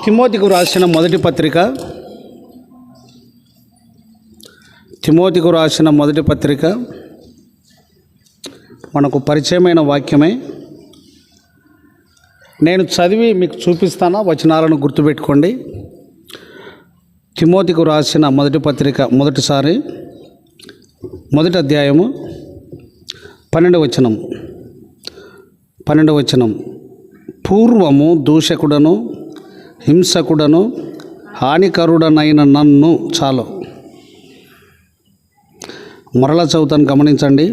తిమోతికి రాసిన మొదటి పత్రిక మనకు పరిచయమైన వాక్యమే. నేను చదివి మీకు చూపిస్తాను, వచనాలను గుర్తుపెట్టుకోండి. తిమోతికి రాసిన మొదటి పత్రిక మొదటి అధ్యాయము 12వ వచనం. పూర్వము దూషకుడను హింసకుడను హానికరుడనైన నన్ను, చాలు మరలా చదువుతాను, గమనించండి.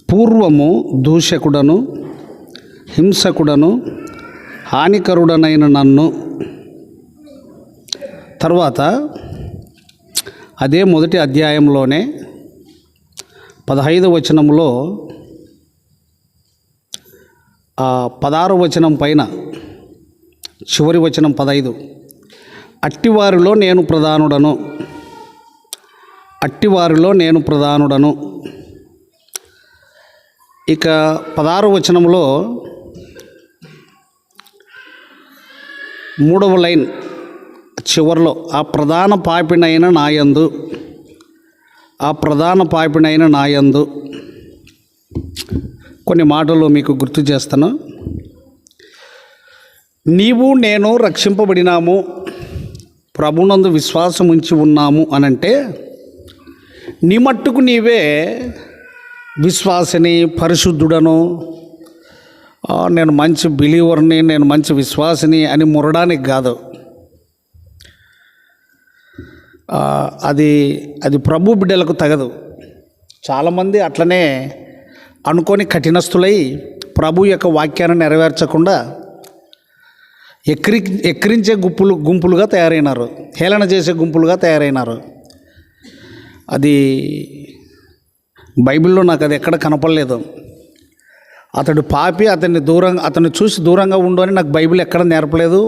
పూర్వము దూషకుడను హింసకుడను హానికరుడనైన నన్ను. తర్వాత అదే మొదటి అధ్యాయంలోనే 15వ వచనంలో 16వ వచనం పైన చివరి వచనం 15, అట్టివారిలో నేను ప్రధానుడను. ఇక 16వ వచనంలో 3వ లైన్ చివరిలో ఆ ప్రధాన పాపినైన నాయందు కొన్ని మాటలు మీకు గుర్తు చేస్తాను. నీవు నేను రక్షింపబడినాము, ప్రభునందు విశ్వాసం ఉంచి ఉన్నాము అనంటే నీ మట్టుకు నీవే విశ్వాసిని, పరిశుద్ధుడను, నేను మంచి బిలీవర్ని, నేను మంచి విశ్వాసిని అని మురడానికి కాదు. అది ప్రభు బిడ్డలకు తగదు. చాలామంది అట్లనే అనుకొని కఠినస్తులై ప్రభు యొక్క వాక్యాన్ని నెరవేర్చకుండా ఎక్కిరించే గుంపులుగా తయారైనారు, హేళన చేసే గుంపులుగా తయారైనారు. అది బైబిల్లో నాకు అది ఎక్కడ కనపడలేదు. అతడు పాపి, అతన్ని చూసి దూరంగా ఉండు అని నాకు బైబిల్ ఎక్కడ నేర్పలేదు.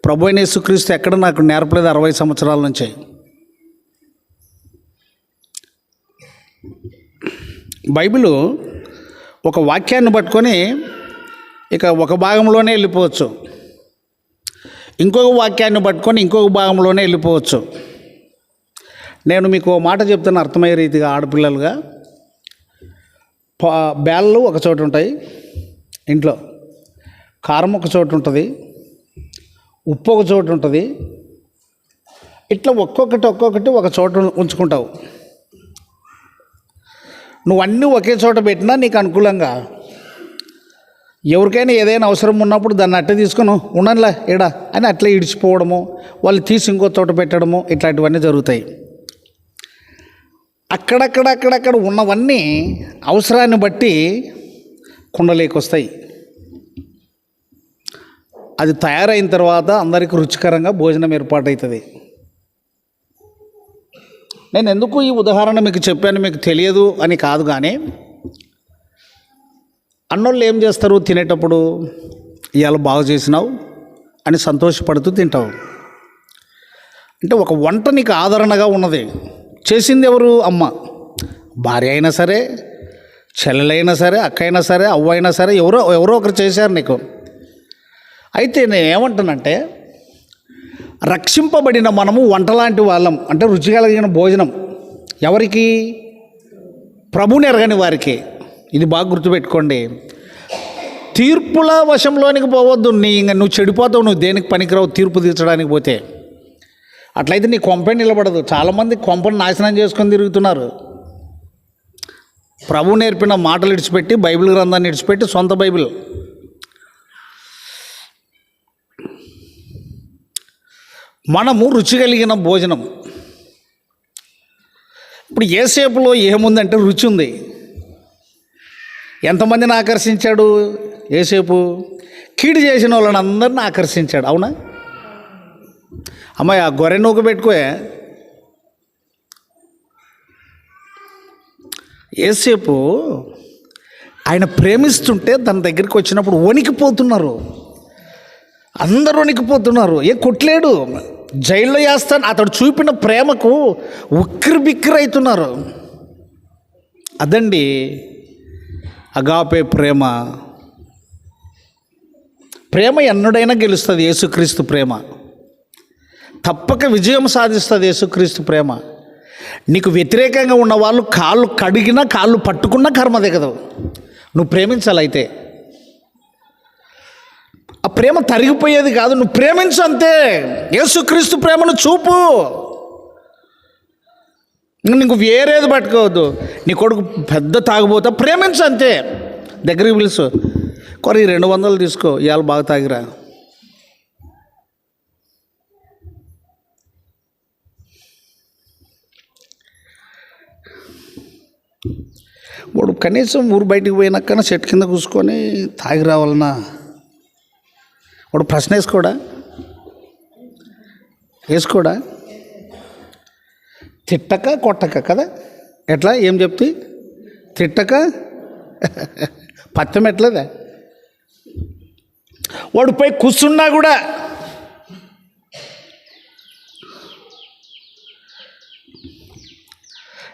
ప్రభు అయిన యేసుక్రీస్తు ఎక్కడ నాకు నేర్పలేదు 60 సంవత్సరాల నుంచి. బైబిలు ఒక వాక్యాన్ని పట్టుకొని ఇక ఒక భాగంలోనే వెళ్ళిపోవచ్చు, ఇంకొక వాక్యాన్ని పట్టుకొని ఇంకొక భాగంలోనే వెళ్ళిపోవచ్చు. నేను మీకు మాట చెప్తాను అర్థమయ్యే రీతిగా. ఆడపిల్లలుగా బ్యాళ్ళు ఒక చోట ఉంటాయి, ఇంట్లో కారం ఒక చోటు ఉంటుంది, ఉప్పు ఒక చోటు ఉంటుంది. ఇట్లా ఒక్కొక్కటి ఒక చోట ఉంచుకుంటావు. నువ్వు అన్నీ ఒకే చోట పెట్టినా నీకు అనుకూలంగా, ఎవరికైనా ఏదైనా అవసరం ఉన్నప్పుడు దాన్ని అట్టే తీసుకొని ఉండనులే ఏడా అని అట్లా ఇడిచిపోవడము, వాళ్ళు తీసి ఇంకో చోట పెట్టడము, ఇట్లాంటివన్నీ జరుగుతాయి. అక్కడక్కడ ఉన్నవన్నీ అవసరాన్ని బట్టి కుండలోకి వస్తాయి. అది తయారైన తర్వాత అందరికీ రుచికరంగా భోజనం ఏర్పాటవుతుంది. నేను ఎందుకు ఈ ఉదాహరణ మీకు చెప్పాను, మీకు తెలియదు అని కాదు, కానీ అన్నోళ్ళు ఏం చేస్తారు, తినేటప్పుడు ఇవాళ బాగా చేసినావు అని సంతోషపడుతూ తింటావు. అంటే ఒక వంట నీకు ఆదరణగా ఉన్నది. చేసింది ఎవరు? అమ్మ. భార్య అయినా సరే, చెల్లెలైనా సరే, అక్క అయినా సరే, అవ్వ అయినా సరే, ఎవరో ఒకరు చేశారు నీకు. అయితే నేను ఏమంటానంటే, రక్షింపబడిన మనము వంటలాంటి వాళ్ళం. అంటే రుచి కలిగిన భోజనం ఎవరికి? ప్రభుని ఎరగని వారికి. ఇది బాగా గుర్తుపెట్టుకోండి. తీర్పుల వశంలోనికి పోవద్దు. నువ్వు చెడిపోతావు, నువ్వు దేనికి పనికిరావు తీర్పు తీర్చడానికి పోతే. అట్లయితే నీ కొంపే నిలబడదు. చాలామంది కొంపను నాశనం చేసుకొని తిరుగుతున్నారు. ప్రభు నేర్పిన మాటలు ఇడిచిపెట్టి, బైబిల్ గ్రంథాన్ని ఇడిచిపెట్టి సొంత బైబిల్. మనము రుచి కలిగిన భోజనం. ఇప్పుడు యేసేపులో ఏముందంటే రుచి ఉంది. ఎంతమందిని ఆకర్షించాడు యేసేపు? కీడు చేసిన వాళ్ళని అందరిని ఆకర్షించాడు. అవునా? అమ్మాయి ఆ గొర్రె నూక పెట్టుకోయే. యేసేపు ఆయన ప్రేమిస్తుంటే దాని దగ్గరికి వచ్చినప్పుడు వణికిపోతున్నారు, అందరూ వణికిపోతున్నారు. కొట్లేడు, జైల్లో వేస్తాను. అతడు చూపిన ప్రేమకు ఉక్కిరి బిక్కిరి అవుతున్నారు. అదండి అగాపే ప్రేమ. ప్రేమ ఎన్నడైనా గెలుస్తుంది. యేసుక్రీస్తు ప్రేమ తప్పక విజయం సాధిస్తుంది. యేసుక్రీస్తు ప్రేమ. నీకు వ్యతిరేకంగా ఉన్న వాళ్ళు కాళ్ళు కడిగినా కాళ్ళు పట్టుకున్నా కర్మ దిగదు. నువ్వు ప్రేమించాలైతే ఆ ప్రేమ తరిగిపోయేది కాదు. నువ్వు ప్రేమించు అంతే. యేసుక్రీస్తు ప్రేమను చూపు. నీకు వేరేది పట్టుకోవద్దు. నీ కొడుకు పెద్ద తాగుబోతా, ప్రేమించు అంతే. దగ్గరికి పిలుసు, కొర 200 తీసుకో, ఇవాళ బాగా తాగిరా. వాడు కనీసం ఊరు బయటికి పోయినాకన్నా చెట్టు కింద కూసుకొని తాగి రావాలన్నా వాడు ప్రశ్న వేసుకోడా? తిట్టక కొట్టక కదా. ఎట్లా ఏం చెప్తే తిట్టక పత్యం ఎట్లేదా? వాడు పోయి కూర్చున్నా కూడా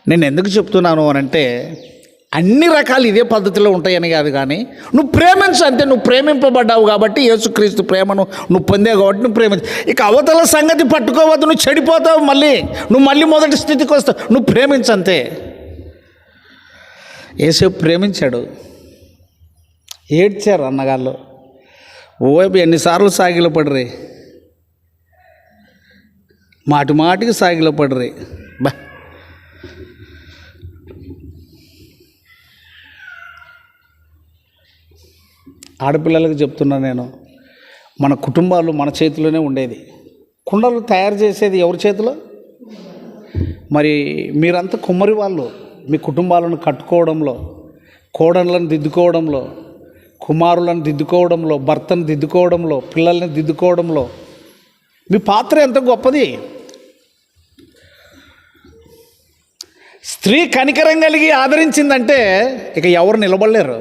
నేను ఎందుకు చెప్తున్నాను అనంటే, అన్ని రకాలు ఇదే పద్ధతిలో ఉంటాయని కాదు, కానీ నువ్వు ప్రేమించు అంతే. నువ్వు ప్రేమింపబడ్డావు కాబట్టి, యేసుక్రీస్తు ప్రేమను నువ్వు పొందావు కాబట్టి నువ్వు ప్రేమించు. ఇక అవతల సంగతి పట్టుకోవద్దు, నువ్వు చెడిపోతావు. నువ్వు మళ్ళీ మొదటి స్థితికి వస్తావు. నువ్వు ప్రేమించు అంతే. యేసు ప్రేమించాడు. ఏడ్చారు అన్నగాళ్ళు. ఓవైపు ఎన్నిసార్లు సాగిలో పడరే, మాటికి సాగిలో పడరే. బా, ఆడపిల్లలకు చెప్తున్నా నేను, మన కుటుంబాలు మన చేతిలోనే ఉండేది. కుండలు తయారు చేసేది ఎవరి చేతిలో? మరి మీరంతా కుమ్మరి వాళ్ళు. మీ కుటుంబాలను కట్టుకోవడంలో, కోడళ్ళను దిద్దుకోవడంలో, కుమారులను దిద్దుకోవడంలో, భర్తను దిద్దుకోవడంలో, పిల్లల్ని దిద్దుకోవడంలో మీ పాత్ర ఎంత గొప్పది. స్త్రీ కనికరం కలిగి ఆదరించిందంటే ఇక ఎవరు నిలబడలేరు.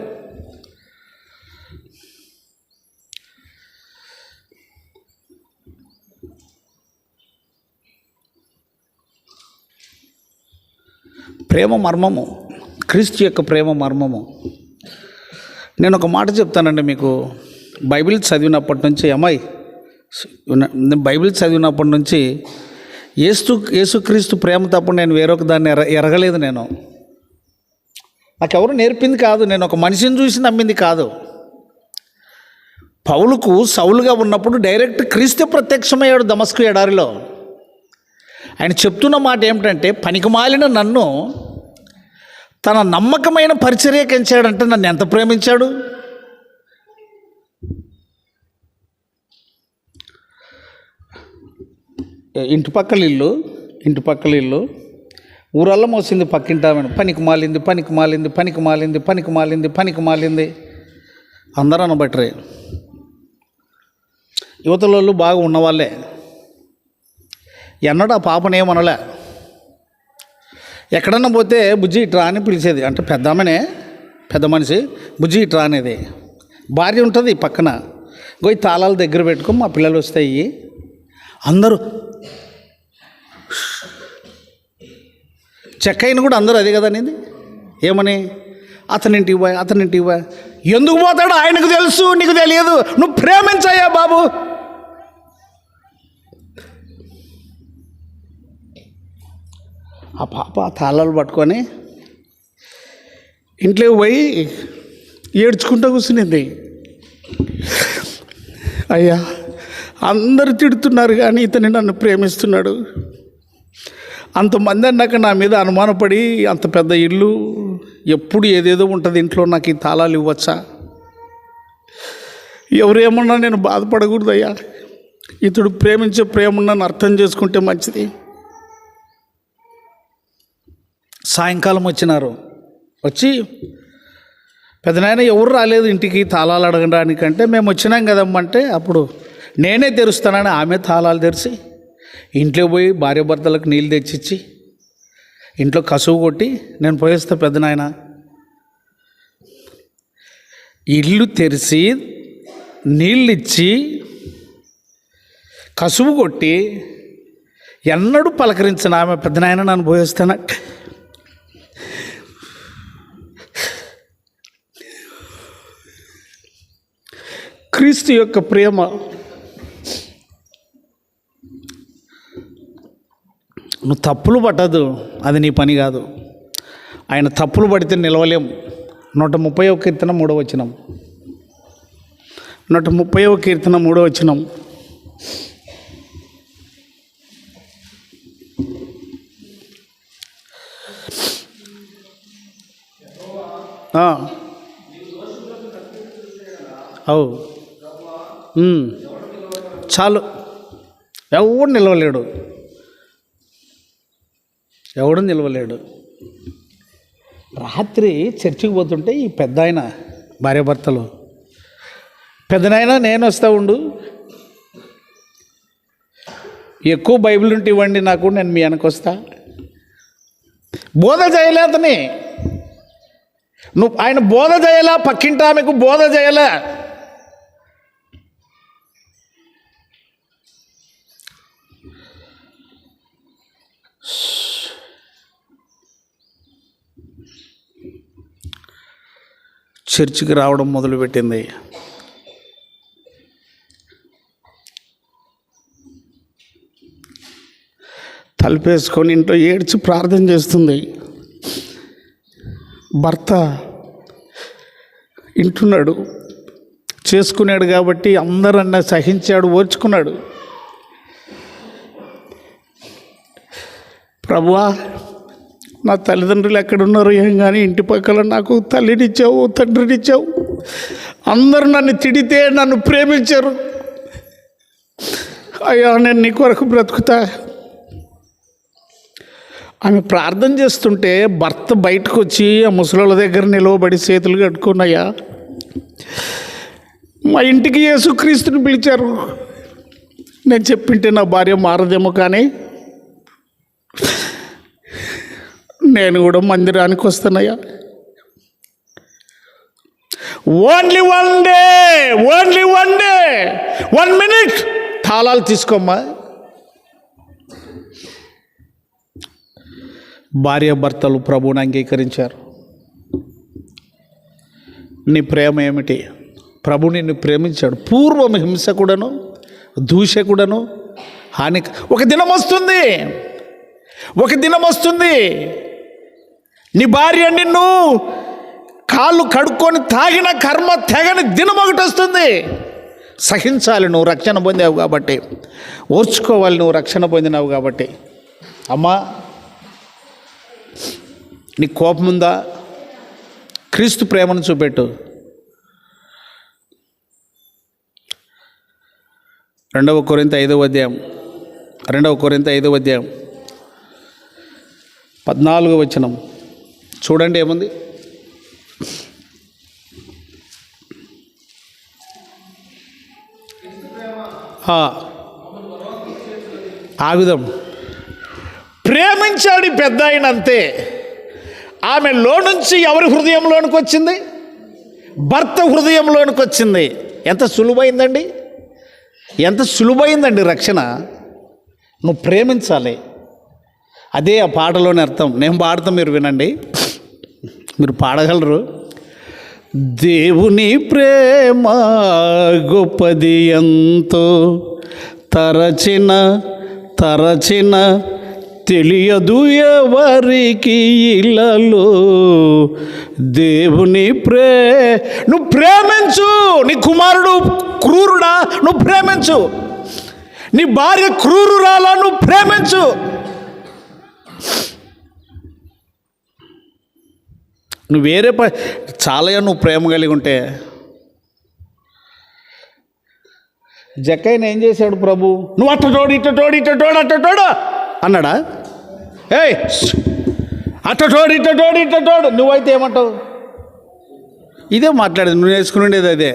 ప్రేమ మర్మము, క్రీస్తు యొక్క ప్రేమ మర్మము. నేను ఒక మాట చెప్తానండి మీకు. బైబిల్ చదివినప్పటి నుంచి బైబిల్ చదివినప్పటి నుంచి యేసుక్రీస్తు ప్రేమ తప్ప నేను వేరొక దాన్ని ఎరగలేదు. నాకెవరు నేర్పింది కాదు. నేను ఒక మనిషిని చూసి నమ్మింది కాదు. పౌలుకు సౌలుగా ఉన్నప్పుడు డైరెక్ట్ క్రీస్తు ప్రత్యక్షమయ్యాడు దమస్కు ఎడారిలో. ఆయన చెప్తున్న మాట ఏమిటంటే, పనికిమాలిన నన్ను తన నమ్మకమైన పరిచర్యకి ఎంచాడంటే నన్ను ఎంత ప్రేమించాడు. ఇంటి పక్కల ఇల్లు ఊరల్లో మోసింది పక్కింటామని. పనికి మాలింది అందరూ అనబట్టరే. యువతలోళ్ళు బాగా ఉన్నవాళ్ళే. ఎన్నడూ ఆ పాపనేమనలే. ఎక్కడన్నా పోతే బుజ్జి ఇట్రా అని పిలిచేది. అంటే పెద్ద మనిషి బుజ్జి ఇట్రా అనేది. భార్య ఉంటుంది పక్కన, పోయి తాళాలు దగ్గర పెట్టుకొని మా పిల్లలు వస్తాయి. అందరూ చెక్ అయిన కూడా అందరూ అదే కదా అనేది. ఏమని? అతనింటికి పోయి ఎందుకు పోతాడో ఆయనకు తెలుసు, నీకు తెలియదు. నువ్వు ప్రేమించయ్యా బాబు. ఆ పాప తాళాలు పట్టుకొని ఇంట్లోకి పోయి ఏడ్చుకుంటూ కూర్చునింది. అయ్యా, అందరూ తిడుతున్నారు కానీ ఇతని నన్ను ప్రేమిస్తున్నాడు. అంతమంది అన్నాక నా మీద అనుమానపడి, అంత పెద్ద ఇల్లు, ఎప్పుడు ఏదేదో ఉంటుంది ఇంట్లో, నాకు ఈ తాళాలు ఇవ్వచ్చా? ఎవరేమన్నా నేను బాధపడకూడదయ్యా. ఇతడు ప్రేమించే ప్రేమ నన్ను అర్థం చేసుకుంటే మంచిది. సాయంకాలం వచ్చి పెద్దనాయన ఎవరు రాలేదు ఇంటికి తాళాలు అడగడానికంటే, మేము వచ్చినాం కదమ్మంటే, అప్పుడు నేనే తెరుస్తానని ఆమె తాళాలు తెరిచి ఇంట్లో పోయి భార్యాభర్తలకు నీళ్ళు తెచ్చిచ్చి ఇంట్లో కసువు కొట్టి, నేను పోయేస్తా పెద్దనాయన. ఇల్లు తెరిచి నీళ్ళు ఇచ్చి కసువు కొట్టి ఎన్నడూ పలకరించిన ఆమె పెద్దనాయన నన్ను పోయేస్తానట్టు. క్రీస్తు యొక్క ప్రేమ నువ్వు తప్పులు పట్టదు, అది నీ పని కాదు. ఆయన తప్పులు పడితే నిలవలేం. 130వ కీర్తన 3వ వచనం, 130వ కీర్తన 3వ వచనం. అవు చాలు, ఎవడు నిలవలేడు, ఎవడు నిలవలేడు. రాత్రి చర్చికి పోతుంటే ఈ పెద్ద ఆయన భార్యాభర్తలు, పెద్దనాయన నేను వస్తా ఉండు, ఎక్కువ బైబిల్ ఉంటే ఇవ్వండి నాకు, నేను మీ వెనక వస్తా. బోధ చేయలే అతని, నువ్వు ఆయన బోధ చేయలా, పక్కింటి ఆమెకు బోధ చేయలే. చర్చికి రావడం మొదలుపెట్టింది. తలుపేసుకొని ఇంట్లో ఏడ్చి ప్రార్థన చేస్తుంది. భర్త వింటున్నాడు, చేసుకున్నాడు కాబట్టి అందరన్నా సహించాడు, ఓర్చుకున్నాడు. ప్రభువా, నా తల్లిదండ్రులు ఎక్కడున్నారో ఏం కానీ ఇంటి పక్కల నాకు తల్లినిచ్చావు, తండ్రినిచ్చావు, అందరూ నన్ను తిడితే నన్ను ప్రేమించారు. అయ్యా, నేను నీ కొరకు బ్రతుకుతా. ఆమె ప్రార్థన చేస్తుంటే భర్త బయటకు వచ్చి ఆ ముసలోళ్ళ దగ్గర నిలవబడి చేతులు కట్టుకున్నాయా, మా ఇంటికి యేసుక్రీస్తుని పిలిచారు. నేను చెప్పింటే నా భార్య మారదేమో, కానీ నేను కూడా మందిరానికి వస్తానయ్యా. ఓన్లీ వన్ డే, 1 minute తాళాలు తీసుకోమ్మా. భార్యాభర్తలు ప్రభువుని అంగీకరించారు. నీ ప్రేమ ఏమిటి? ప్రభు నిన్ను ప్రేమించాడు. పూర్వం హింసకుడను, దూషకుడను, ఒక దినం వస్తుంది నీ భార్య నిన్ను కాళ్ళు కడుక్కొని తాగిన కర్మ తెగని దినం ఒకటి వస్తుంది. సహించాలి, నువ్వు రక్షణ పొందావు కాబట్టి, ఓర్చుకోవాలి, నువ్వు రక్షణ పొందినావు కాబట్టి. అమ్మా, నీ కోపం ఉందా? క్రీస్తు ప్రేమను చూపెట్టు. 2 కొరింథీ 5వ అధ్యాయం 14వ వచనం చూడండి, ఏముంది? ఆగుదాం. ప్రేమించాడు పెద్ద ఆయన, అంతే. ఆమెలో నుంచి ఎవరి హృదయంలోనికి వచ్చింది? భర్త హృదయంలోనికి వచ్చింది. ఎంత సులువైందండి రక్షణ. నువ్వు ప్రేమించాలి. అదే ఆ పాటలోని అర్థం. నేను పాడతాం, మీరు వినండి, మీరు పాడగలరు. దేవుని ప్రేమ గొప్పది ఎంతో, తరచిన తెలియదు ఎవరికి ఇళ్ళలో. దేవుని నువ్వు ప్రేమించు. నీ కుమారుడు క్రూరుడా, నువ్వు ప్రేమించు. నీ భార్య క్రూరురాలా, నువ్వు ప్రేమించు. నువ్వు వేరే చాలయా నువ్వు ప్రేమ కలిగి ఉంటే. జక్కయ్యను ఏం చేశాడు ప్రభు? నువ్వు అట్టటోడు అట్టటోడు అన్నాడా? ఏయ్, అట్టటోడు నువ్వైతే ఏమంటావు? ఇదే మాట్లాడేది, నువ్వు నేర్చుకునేది అదే.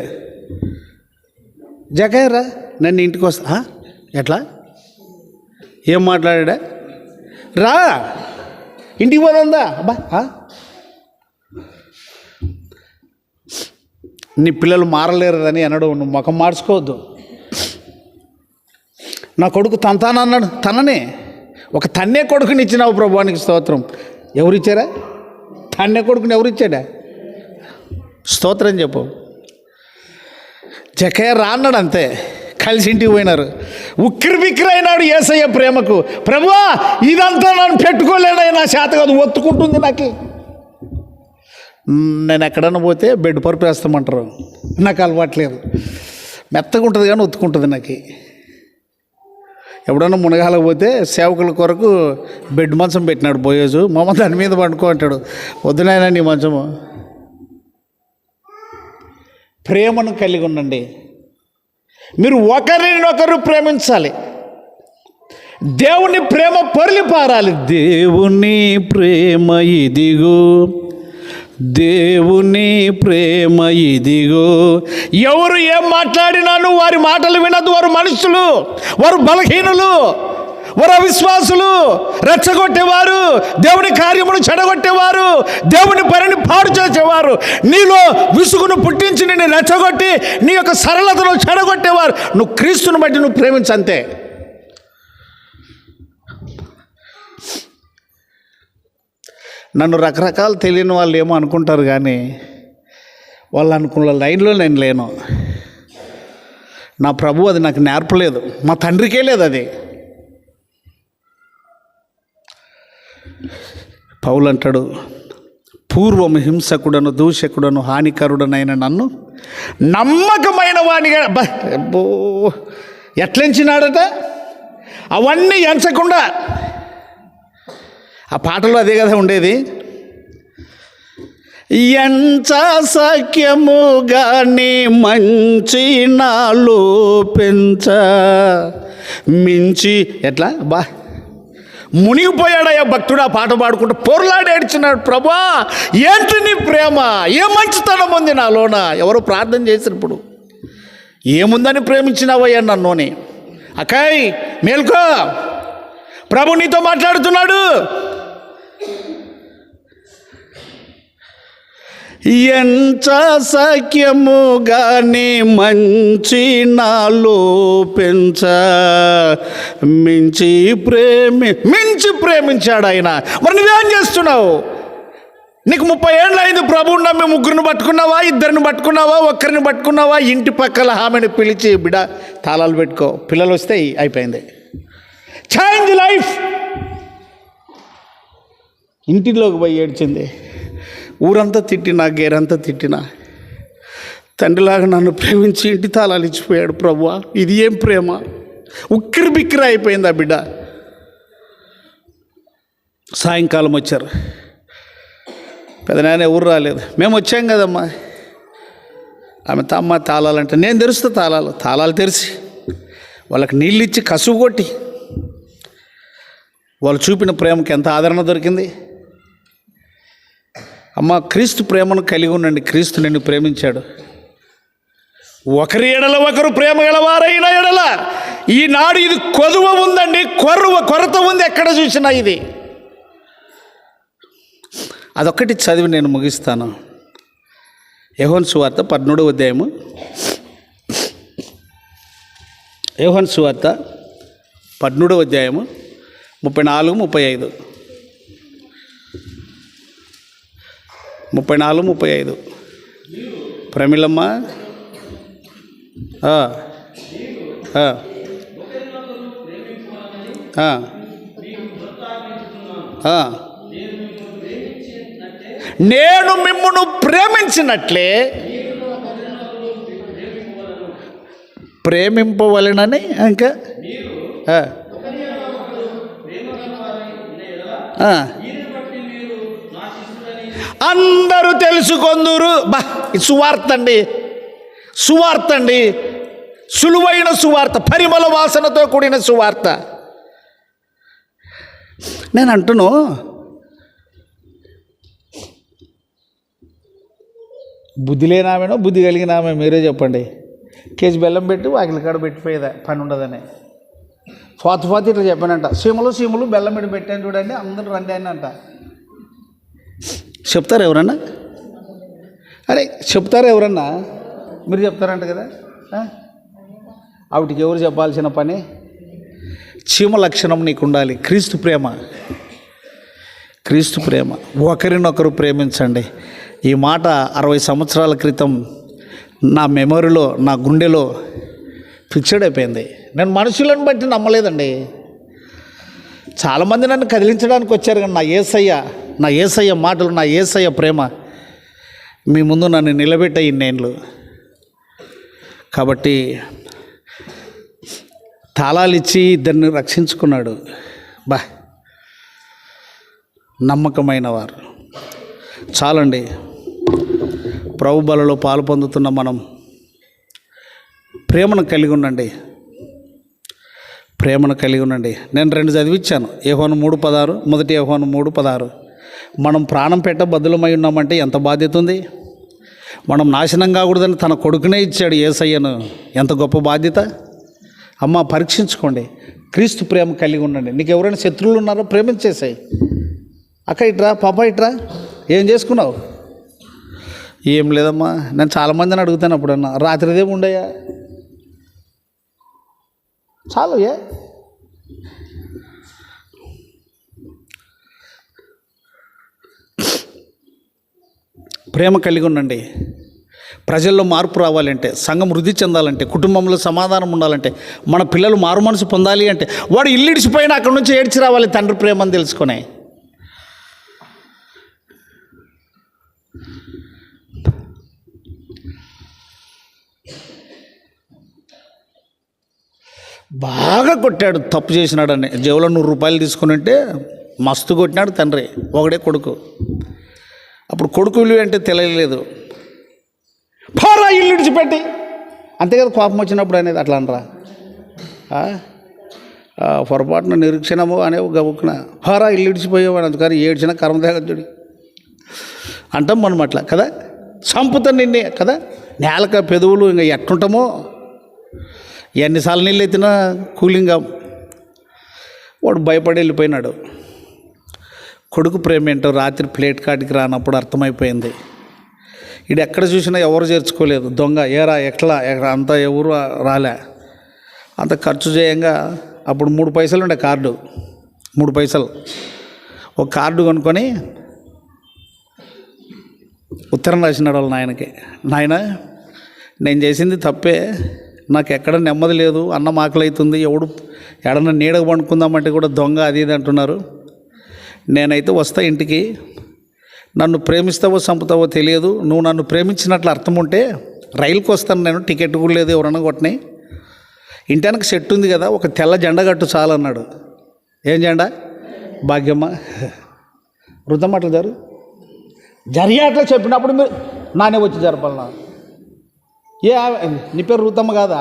జక్కయ్యరా, నన్ను ఇంటికి వస్తా. ఎట్లా? ఏం మాట్లాడా? రా ఇంటికి పోదా? అబ్బా, నీ పిల్లలు మారలేరని అనడు. నువ్వు ముఖం మార్చుకోవద్దు. నా కొడుకు తంతానన్నాడు, తననే ఒక తన్నే కొడుకుని ఇచ్చినావు ప్రభువానికి స్తోత్రం. ఎవరిచ్చారా? తన్నే కొడుకుని ఎవరిచ్చాడా? స్తోత్రం చెప్పు. జక్కయ్య రాన్నాడు అంతే, కలిసి ఇంటికి పోయినారు. ఉక్కిరి బిక్కిరి అయినాడు యేసయ్య ప్రేమకు. ప్రభువా ఇదంతా నన్ను పెట్టుకోలేనయ్యా, నా చేత కాదు, ఒత్తుకుంటుంది నాకు. నేను ఎక్కడన్నా పోతే బెడ్ పరుపు వేస్తామంటారు, నాకు అలవాట్లేదు. మెత్తగా ఉంటుంది కానీ ఒత్తుకుంటుంది నాకు. ఎప్పుడన్నా మునగాలకు పోతే సేవకుల కొరకు బెడ్ మంచం పెట్టినాడు బోయేజు. మమ్మ దాని మీద పండుకో అంటాడు. వద్దునైనా నీ మంచము. ప్రేమను కలిగి ఉండండి. మీరు ఒకరినొకరు ప్రేమించాలి. దేవుని ప్రేమ పొర్లి పారాలి. దేవుని ప్రేమ ఇదిగో, దేవుని ప్రేమ ఇదిగో. ఎవరు ఏం మాట్లాడినాను వారి మాటలు వినదు. వారు మనుషులు, వారు బలహీనులు, వారు అవిశ్వాసులు, రెచ్చగొట్టేవారు, దేవుని కార్యమును చెడగొట్టేవారు, దేవుని పనిని పాడు చేసేవారు, నీలో విసుగును పుట్టించి నిన్ను రెచ్చగొట్టి నీ యొక్క సరళతను చెడగొట్టేవారు. నువ్వు క్రీస్తుని బట్టి నువ్వు ప్రేమించంతే. నన్ను రకరకాలు తెలియని వాళ్ళు ఏమో అనుకుంటారు, కానీ వాళ్ళు అనుకున్న లైన్లో నేను లేను. నా ప్రభు అది నాకు నేర్పలేదు, మా తండ్రికే లేదు అది. పౌలు అంటాడు, పూర్వం హింసకుడను దూషకుడను హానికరుడనైన నన్ను నమ్మకమైన వాడిగా ఎట్లెంచినాడట. అవన్నీ ఎంచకుండా, ఆ పాటలో అదే కదా ఉండేది. ఎంత సఖ్యముగాని మంచి నాలో పెంచ మించి ఎట్లా మునిగిపోయాడయ్యా భక్తుడు. ఆ పాట పాడుకుంటూ పొరలాడి ఏడ్చినాడు. ప్రభా ఏంటి నీ ప్రేమ, ఏ మంచితనం ఉంది నాలోన. ఎవరో ప్రార్థన చేసినప్పుడు ఏముందని ప్రేమించినావయ్యా నన్నుని. అకాయ్ మేల్కో, ప్రభు నీతో మాట్లాడుతున్నాడు. ఎంత సఖ్యముగాని మంచి నాలో పెంచ మించి ప్రేమించాడు ఆయన. మరి నువ్వేం చేస్తున్నావు? నీకు 30 ఏళ్ళు అయింది ప్రభువుని నమ్మి. 3 పట్టుకున్నావా, 2 పట్టుకున్నావా, 1 పట్టుకున్నావా? ఇంటి పక్కల ఆమెను పిలిచి, బిడ్డ తాళాలు పెట్టుకో, పిల్లలు వస్తే అయిపోయింది. Change life. ఇంటిలోకి పోయి ఏడ్చింది. ఊరంతా తిట్టినా, గేరంతా తిట్టినా, తండ్రిలాగా నన్ను ప్రేమించి ఇంటి తాళాలు ఇచ్చిపోయాడు ప్రభువా. ఇది ఏం ప్రేమ? ఉక్కిరి బిక్కిరి అయిపోయింది ఆ బిడ్డ. సాయంకాలం వచ్చారు. పెదనాయన ఎవరు రాలేదు. మేము వచ్చాం కదమ్మా. ఆమె తమ్మ తాళాలంటే నేను తెరుస్తా. తాళాలు తెరిచి వాళ్ళకి నీళ్ళు ఇచ్చి కసువు కొట్టి వాళ్ళు చూపిన ప్రేమకి ఎంత ఆదరణ దొరికింది. అమ్మ, క్రీస్తు ప్రేమను కలిగి ఉండండి. క్రీస్తు నిన్ను ప్రేమించాడు. ఒకరి ఎడల ఒకరు ప్రేమ గలవారైన ఎడల ఈనాడు ఇది కొదువ ఉందండి, కొరత ఉంది ఎక్కడ చూసినా. ఇది అదొక్కటి చదివి నేను ముగిస్తాను. యోహాను సువార్త 13వ అధ్యాయము. యోహాను సువార్త 13వ అధ్యాయము 34, 35. 34, 35. ప్రమిళమ్మ, నేను మిమ్మును ప్రేమించినట్లే ప్రేమింపవలెనని. ఇంకా అందరూ తెలుసుకొందురు. సువార్త అండి, సులువైన సువార్త, పరిమళ వాసనతో కూడిన సువార్త. నేను అంటును, బుద్ధి లేనామేనో బుద్ధి కలిగిన ఆమె మీరే చెప్పండి. కేజీ బెల్లం పెట్టి వాకిలి కాడ పెట్టిపోయేదా పని ఉండదని. ఫాతి ఇట్లా చెప్పానంట. సీములు బెల్లం పెట్టి పెట్టాను చూడండి, అందరూ రండి అని అంట. చెప్తారు ఎవరన్నా? అరే చెప్తారా ఎవరన్నా? మీరు చెప్తారంట కదా. ఆవిటికి ఎవరు చెప్పాల్సిన పని? చీమ లక్షణం నీకు ఉండాలి. క్రీస్తు ప్రేమ. ఒకరినొకరు ప్రేమించండి. ఈ మాట 60 సంవత్సరాల క్రితం నా మెమొరీలో, నా గుండెలో ఫిక్స్డ్ అయిపోయింది. నేను మనుషులను బట్టి నమ్మలేదండి. చాలామంది నన్ను కదిలించడానికి వచ్చారు, కానీ నా యేసయ్య మాటలు, నా యేసయ్య ప్రేమ మీ ముందు నన్ను నిలబెట్టాయి ఇన్నేళ్ళు. కాబట్టి తాళాలు ఇచ్చి ఇద్దరిని రక్షించుకున్నాడు. నమ్మకమైన వారు చాలండి. ప్రభు బలలో పాలు పొందుతున్న మనం ప్రేమను కలిగి ఉండండి. నేను 2 చదివించాను. యోహాను 3:16, మొదటి యోహాను 3:16. మనం ప్రాణం పెట్ట బద్దులమై ఉన్నామంటే ఎంత బాధ్యత ఉంది. మనం నాశనం కాకూడదని తన కొడుకునే ఇచ్చాడు యేసయ్యను. ఎంత గొప్ప బాధ్యత. అమ్మ, పరీక్షించుకోండి. క్రీస్తు ప్రేమ కలిగి ఉండండి. నీకు ఎవరైనా శత్రువులు ఉన్నారో ప్రేమించేసాయి. అక్క ఇట్రా, పాప ఇట్రా, ఏం చేసుకున్నావు? ఏం లేదమ్మా. నేను చాలామందిని అడుగుతాను అప్పుడన్నా, రాత్రిదేం ఉండయా? చాలు. ప్రేమ కలిగి ఉండండి. ప్రజల్లో మార్పు రావాలంటే, సంఘం వృద్ధి చెందాలంటే, కుటుంబంలో సమాధానం ఉండాలంటే, మన పిల్లలు మారు మనసు పొందాలి అంటే, వాడు ఇల్లిడిచిపోయినా అక్కడి నుంచి ఏడ్చి రావాలి తండ్రి ప్రేమని తెలుసుకొని. బాగా కొట్టాడు, తప్పు చేసినాడని. జేబులో 100 రూపాయలు తీసుకుని ఉంటే మస్తు కొట్టినాడు తండ్రి. ఒకడే కొడుకు. అప్పుడు కొడుకు విలువ అంటే తెలియలేదు. పోరా ఇల్లు విడిచిపెట్టి, అంతే కదా కోపం వచ్చినప్పుడు అనేది. అట్లా అనరా, పొరపాటున నిరీక్షణము అనే గబుక్కున పోరా ఇల్లు విడిచిపోయేవాడు. అందుకని ఏడ్చిన కర్మదేగజుడి అంటాం మనం అట్లా కదా. చంపుతాను నిన్నే కదా. నేలక పెదవులు ఇంకా ఎట్టుంటామో. ఎన్నిసార్లు నీళ్ళు ఎత్తినా కూలింగా. వాడు భయపడి వెళ్ళిపోయినాడు. కొడుకు ప్రేమ ఏంటో రాత్రి ప్లేట్ కాటికి రానప్పుడు అర్థమైపోయింది. ఇది ఎక్కడ చూసినా ఎవరు చేర్చుకోలేదు. దొంగ ఏరా ఎట్లా అంతా ఎవరు రాలే. అంత ఖర్చు చేయంగా అప్పుడు 3 పైసలు ఉండే కార్డు. 3 పైసలు ఒక కార్డు కొనుక్కొని ఉత్తరం రాసినాడు వాళ్ళ నాయనకి. నాయన, నేను చేసింది తప్పే, నాకు ఎక్కడ నెమ్మది లేదు, అన్నం ఆకలి అవుతుంది, ఎడన్నా నీడకు పండుకుందామంటే కూడా దొంగ అది ఇది అంటున్నారు. నేనైతే వస్తా ఇంటికి, నన్ను ప్రేమిస్తావో చంపుతావో తెలియదు. నువ్వు నన్ను ప్రేమించినట్లు అర్థం ఉంటే రైలుకి వస్తాను నేను, టికెట్ కూడా లేదు, ఎవరన్నా కొట్టినాయి. ఇంటి వెనక సెట్ ఉంది కదా, ఒక తెల్ల జెండా కట్టు చాలన్నాడు. ఏం జెండా? భాగ్యమ్మ. వృద్ధం అట్లా జరిగేట్లా చెప్పినప్పుడు మీరు నానే వచ్చి జరపాలన్నా. నీ పేరు రుతమ్మ కాదా?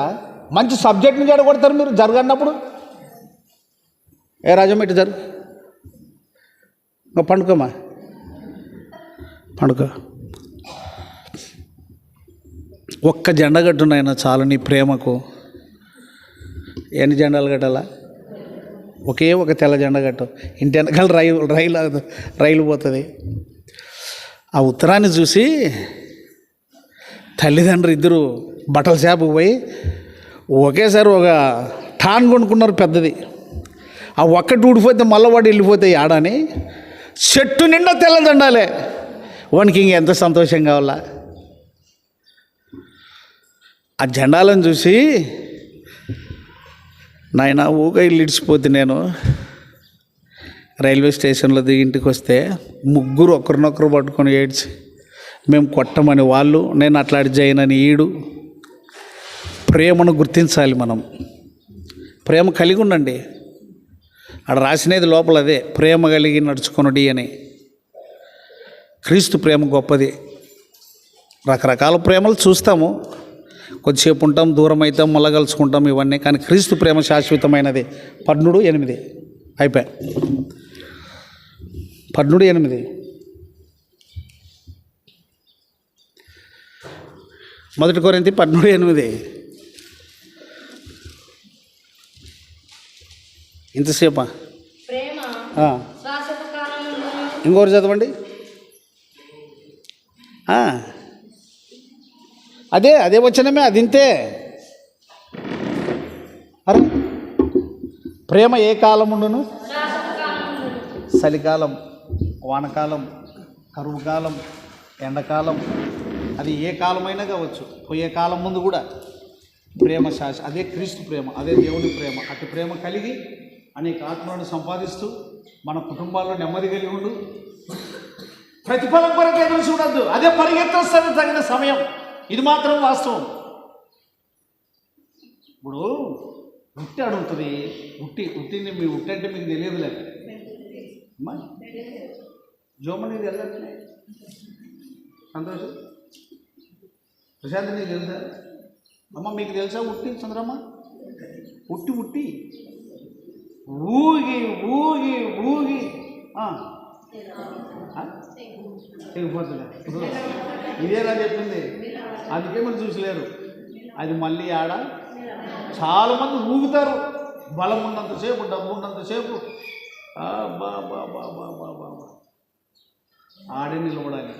మంచి సబ్జెక్ట్ని జరగొడతారు మీరు జరగన్నప్పుడు. రాజమ్మ ఇటు జరుగు, పండుకోమ్మా, పండుకో. ఒక్క జెండా కట్టున్నాయన చాలు నీ ప్రేమకు. ఎన్ని జెండాలు కట్టాలా? ఒకే ఒక తెల్ల జెండా కట్టు. ఇంటి వెనకాల రైలు పోతుంది. ఆ ఉత్తరాన్ని చూసి తల్లిదండ్రులు ఇద్దరు బట్టల షాపుకి పోయి ఒకేసారి ఒక టాన్ కొనుక్కున్నారు పెద్దది. ఆ ఒక్కటి ఊడిపోతే మళ్ళీ వాడు వెళ్ళిపోతే ఆడని చెట్టు నిండా తెల్లదండాలే. వానికి ఇంకెంత సంతోషం కావాలా? ఆ జెండాలను చూసి నాయన ఊగా ఇల్లు ఇడిచిపోతే నేను రైల్వే స్టేషన్లో దిగి ఇంటికి వస్తే ముగ్గురు ఒకరినొకరు పట్టుకొని ఏడ్చి మేము కొట్టమని వాళ్ళు, నేను అట్లాంటి చేయనని ఈడు. ప్రేమను గుర్తించాలి మనం. ప్రేమ కలిగి ఉండండి. అక్కడ రాసినది లోపల అదే, ప్రేమ కలిగి నడుచుకొనుడి అని. క్రీస్తు ప్రేమ గొప్పది. రకరకాల ప్రేమలు చూస్తాము, కొద్దిసేపు ఉంటాం, దూరం అవుతాం, మళ్ళా కలుసుకుంటాం, ఇవన్నీ. కానీ క్రీస్తు ప్రేమ శాశ్వతమైనది. 13:8 అయిపోయా. 13:8 మొదటి కొరింథీ 13:8. ఇంతసేపా? ఇంకోరు చదవండి. అదే వచ్చినమే, అది ఇంతే. అరే, ప్రేమ ఏ కాలం ఉండును? చలికాలం, వానకాలం, కరువు కాలం, ఎండాకాలం, అది ఏ కాలమైనా కావచ్చు, పోయే కాలం ముందు కూడా ప్రేమ అదే క్రీస్తు ప్రేమ, అదే దేవుని ప్రేమ. అటు ప్రేమ కలిగి అనేక ఆత్మలను సంపాదిస్తూ మన కుటుంబాల్లో నెమ్మది కలిగి ఉండు. ప్రతిఫలం కొరకు ఎదురు చూడద్దు, అదే పరిగెత్తొస్తుంది తగిన సమయం. ఇది మాత్రం వాస్తవం. ఇప్పుడు ఉట్టి అడుగుతుంది, ఉట్టింది మీ ఉట్టి అంటే మీకు తెలియదు లేక అమ్మా జోమని వెళ్ళట్లే. సంతోషం ప్రశాంత్ నీకు తెలుసా అమ్మ? మీకు తెలుసా ఉట్టి చంద్రమ్మ? ఉట్టి ఊగి ఊగి ఊగి తెగిపోతుంది. ఇదేనా చెప్పింది? అందుకే మీరు చూసలేరు. అది మళ్ళీ ఆడ చాలామంది ఊగుతారు, బలం ఉన్నంతసేపు, డబ్బు ఉన్నంతసేపు. బా ఆడే నిలబడాలి.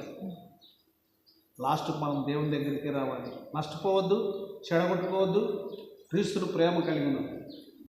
లాస్ట్కి మనం దేవుని దగ్గరికి రావాలి. నష్టపోవద్దు, చెడగొట్టుకోవద్దు. క్రీస్తును ప్రేమ కలిగి ఉన్నాం.